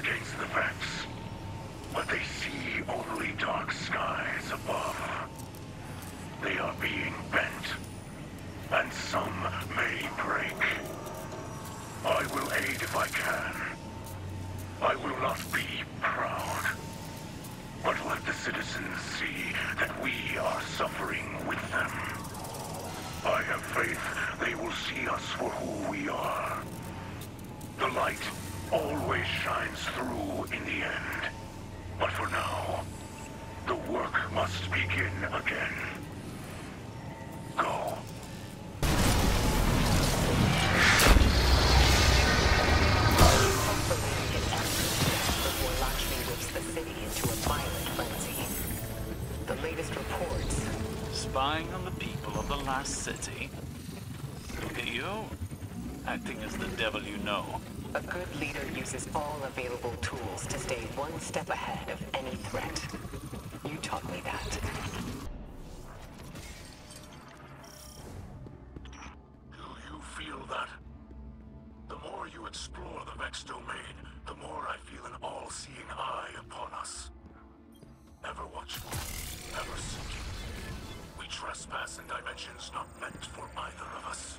against the Vex, but they see only dark skies above. They are being bent, and some may break. I will aid if I can. I will not be proud, but let the citizens see that we are suffering with them. I have faith they will see us for who we are. The light always shines through in the end. But for now, the work must begin again. Go. Before Lakshmi whips the city into a violent frenzy. The latest reports. Spying on the people of the last city? Look at you. Acting as the devil you know. A good leader uses all available tools to stay one step ahead of any threat. You taught me that. Do you feel that? The more you explore the Vex domain, the more I feel an all-seeing eye upon us. Ever watchful, ever seeking. We trespass in dimensions not meant for either of us.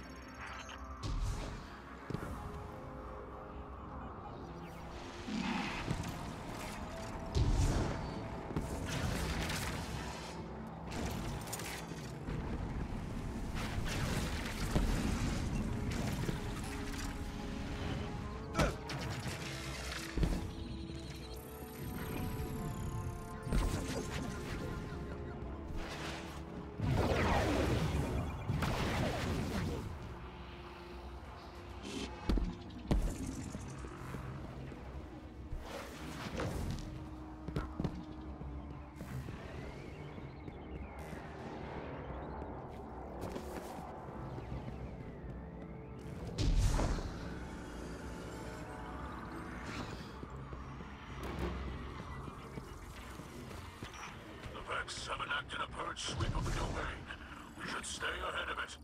Have enacted a purge sweep of the domain. We should stay ahead of it.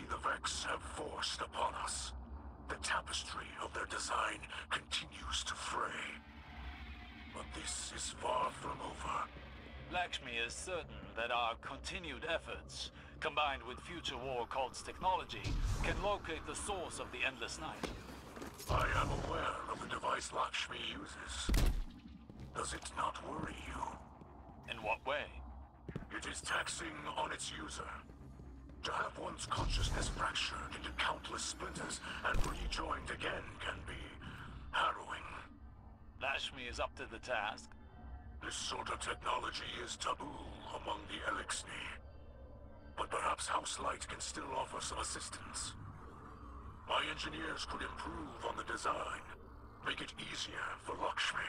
the Vex have forced upon us. The tapestry of their design continues to fray. But this is far from over. Lakshmi is certain that our continued efforts, combined with future war cult's technology, can locate the source of the Endless Night. I am aware of the device Lakshmi uses. Does it not worry you? In what way? It is taxing on its user. To have one's consciousness fractured into countless splinters and rejoined again can be harrowing. Lakshmi is up to the task. This sort of technology is taboo among the Elixni. But perhaps House Light can still offer some assistance. My engineers could improve on the design, make it easier for Lakshmi.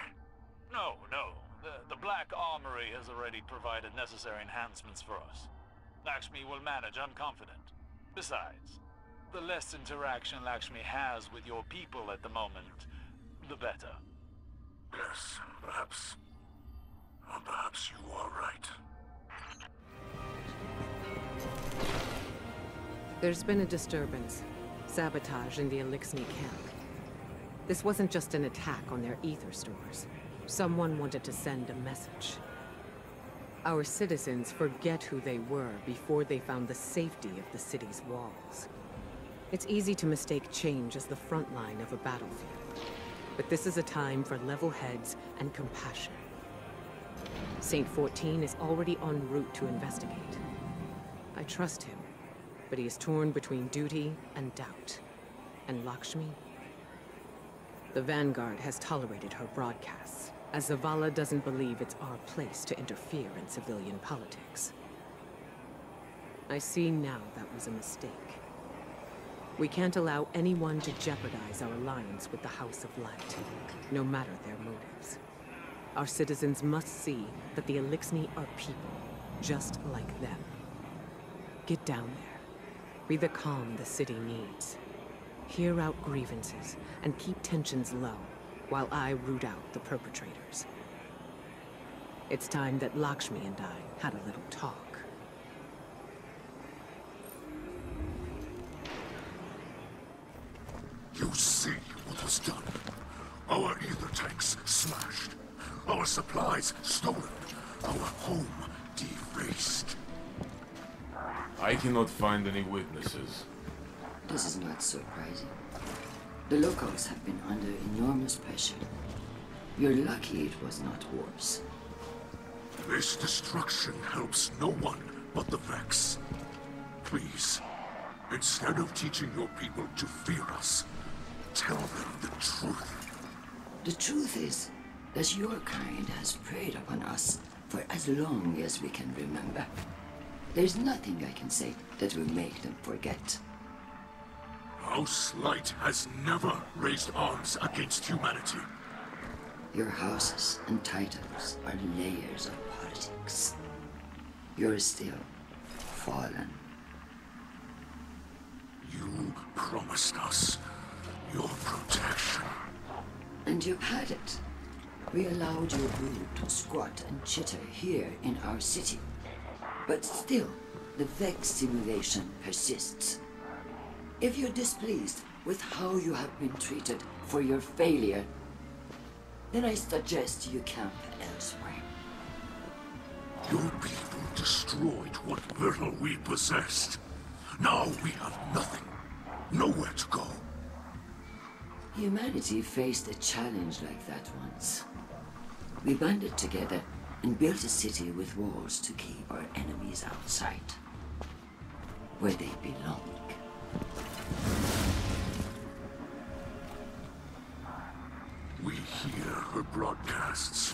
No. The Black Armory has already provided necessary enhancements for us. Lakshmi will manage, I'm confident. Besides, the less interaction Lakshmi has with your people at the moment, the better. Yes, perhaps you are right. There's been a disturbance. Sabotage in the Elixni camp. This wasn't just an attack on their ether stores. Someone wanted to send a message. Our citizens forget who they were before they found the safety of the city's walls. It's easy to mistake change as the front line of a battlefield. But this is a time for level heads and compassion. Saint 14 is already en route to investigate. I trust him, but he is torn between duty and doubt. And Lakshmi? The Vanguard has tolerated her broadcasts, as Zavala doesn't believe it's our place to interfere in civilian politics. I see now that was a mistake. We can't allow anyone to jeopardize our alliance with the House of Light, no matter their motives. Our citizens must see that the Elixni are people, just like them. Get down there. Be the calm the city needs. Hear out grievances, and keep tensions low, while I root out the perpetrators. It's time that Lakshmi and I had a little talk. You see what was done. Our ether tanks smashed. Our supplies stolen. Our home defaced. I cannot find any witnesses. This is not surprising. The locals have been under enormous pressure. You're lucky it was not worse. This destruction helps no one but the Vex. Please, instead of teaching your people to fear us, tell them the truth. The truth is that your kind has preyed upon us for as long as we can remember. There's nothing I can say that will make them forget. House Light has never raised arms against humanity. Your houses and titles are layers of politics. You're still fallen. You promised us your protection. And you've had it. We allowed your brood to squat and chitter here in our city. But still, the Vex simulation persists. If you're displeased with how you have been treated for your failure, then I suggest you camp elsewhere. Your people destroyed what little we possessed. Now we have nothing. Nowhere to go. Humanity faced a challenge like that once. We banded together and built a city with walls to keep our enemies outside, where they belong. We hear her broadcasts,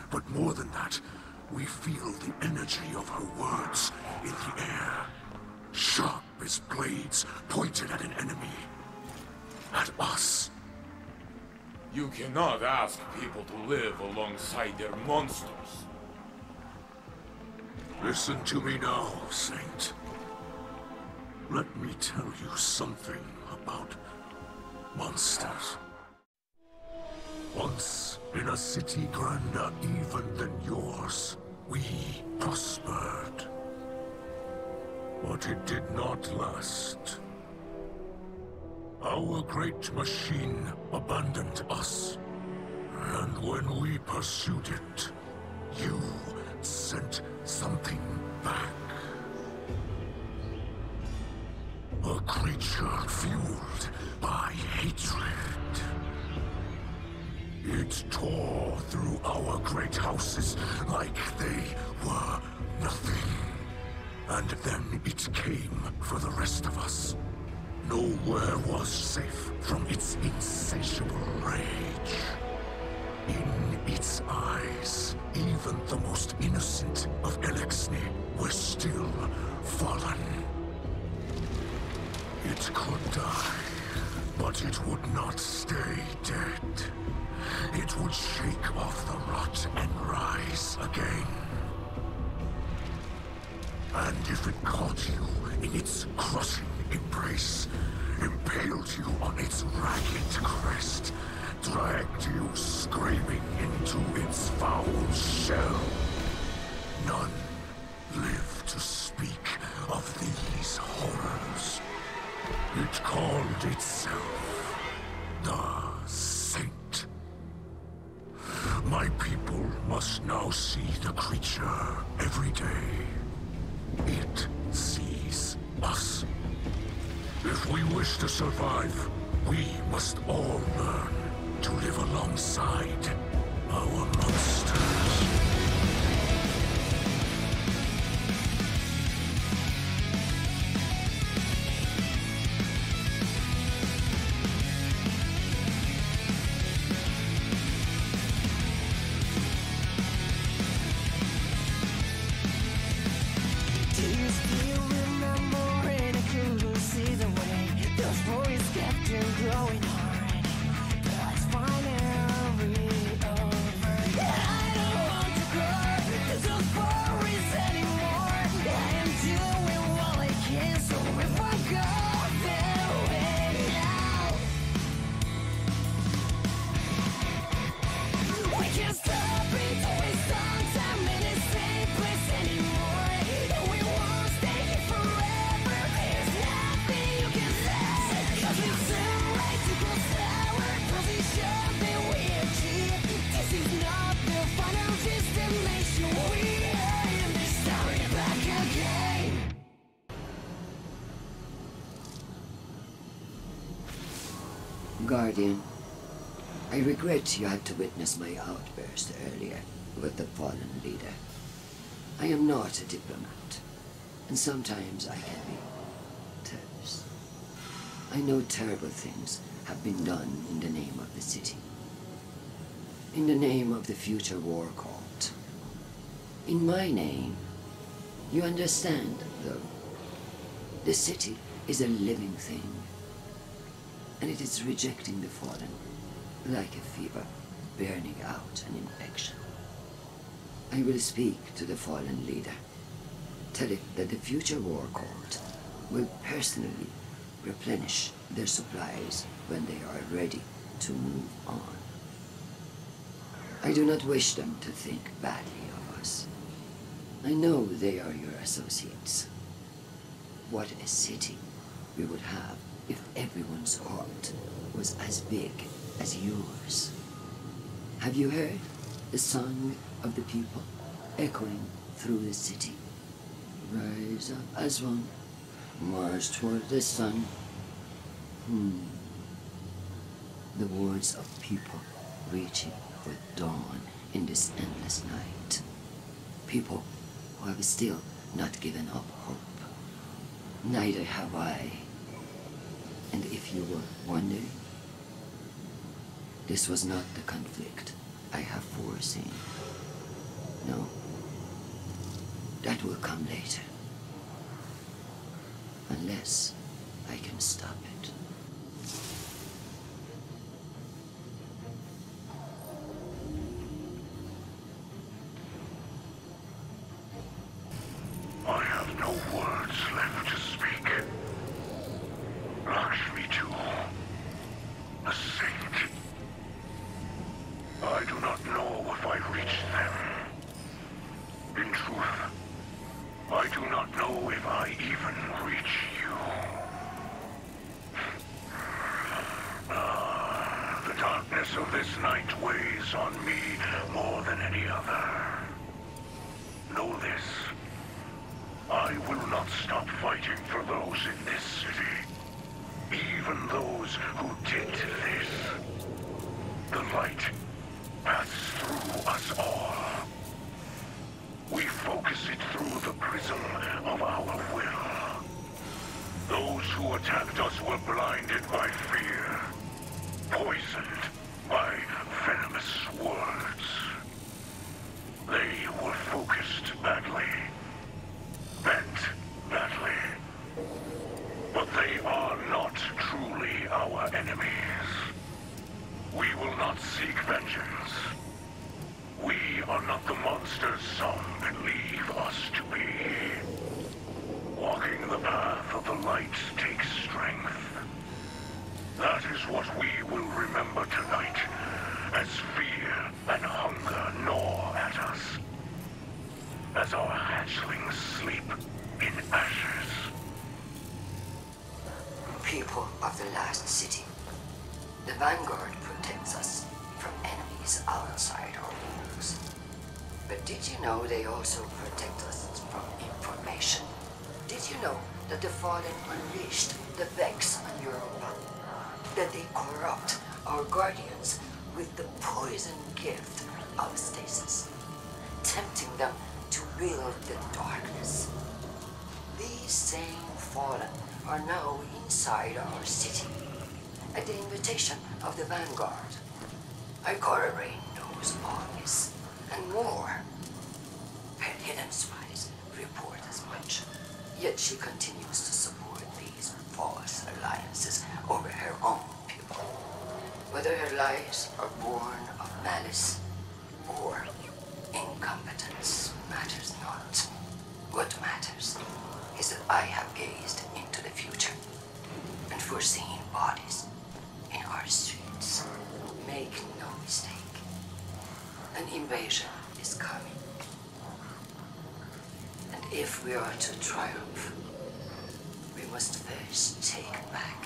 but more than that, we feel the energy of her words in the air. Sharp as blades pointed at an enemy. At us. You cannot ask people to live alongside their monsters. Listen to me now, Saint. Let me tell you something about monsters. Once, in a city grander even than yours, we prospered. But it did not last. Our great machine abandoned us. And when we pursued it, you sent something back. A creature fueled by hatred. It tore through our great houses like they were nothing. And then it came for the rest of us. Nowhere was safe from its insatiable rage. In its eyes, even the most innocent of Elixni were still fallen. It could die, but it would not stay dead. It would shake off the rot and rise again. And if it caught you in its crushing embrace, impaled you on its ragged crest, dragged you screaming into its foul shell, none live to speak of these horrors. It called itself the Saint. My people must now see the creature every day. It sees us. If we wish to survive, we must all learn to live alongside our monsters. Guardian, I regret you had to witness my outburst earlier with the fallen leader. I am not a diplomat, and sometimes I can be terse. I know terrible things have been done in the name of the city. In the name of the future war cult. In my name, you understand, though. The city is a living thing. And it is rejecting the fallen, like a fever burning out an infection. I will speak to the fallen leader, tell it that the future war cult will personally replenish their supplies when they are ready to move on. I do not wish them to think badly of us. I know they are your associates. What a city we would have if everyone's heart was as big as yours. Have you heard the song of the people echoing through the city? Rise up as one, march toward the sun. The words of people reaching for dawn in this endless night. People who have still not given up hope. Neither have I. And if you were wondering, this was not the conflict I have foreseen. No, that will come later. Unless I can stop it. I have no words left to speak. Lakshmi 2, a saint. I do not know if I reached them. In truth, I do not know if I even reach you. this night weighs on me more than any other. Know this. I will not stop fighting for those in this city. Even those who did this. The light passes through us all. We focus it through the prism of our will. Those who attacked us were blinded by fear, poisoned by venomous words. They were focused badly, bent badly. But they are not truly our enemies. We will not seek vengeance. We are not the monsters some believe us to be. Walking the path of the light takes strength. That is what we will remember tonight, as fear and hunger gnaw at us. As our hatchlings sleep in ashes. People of the last city, the Vanguard protects us from enemies outside our walls. But did you know they also protect us from information? Did you know that the Fallen unleashed the Vex on Europa? That they corrupt our guardians with the poison gift of stasis, tempting them to wield the darkness. These same Fallen are now inside our city, at the invitation of the Vanguard. Ikora Rain knows all this, and more. Her hidden spies report as much, yet she continues to support these false alliances over her own people. Whether her lies are born of malice or incompetence matters not. What matters is that I have gazed into the future and foreseen bodies in our streets. Make no mistake. An invasion is coming. And if we are to triumph, we must first take back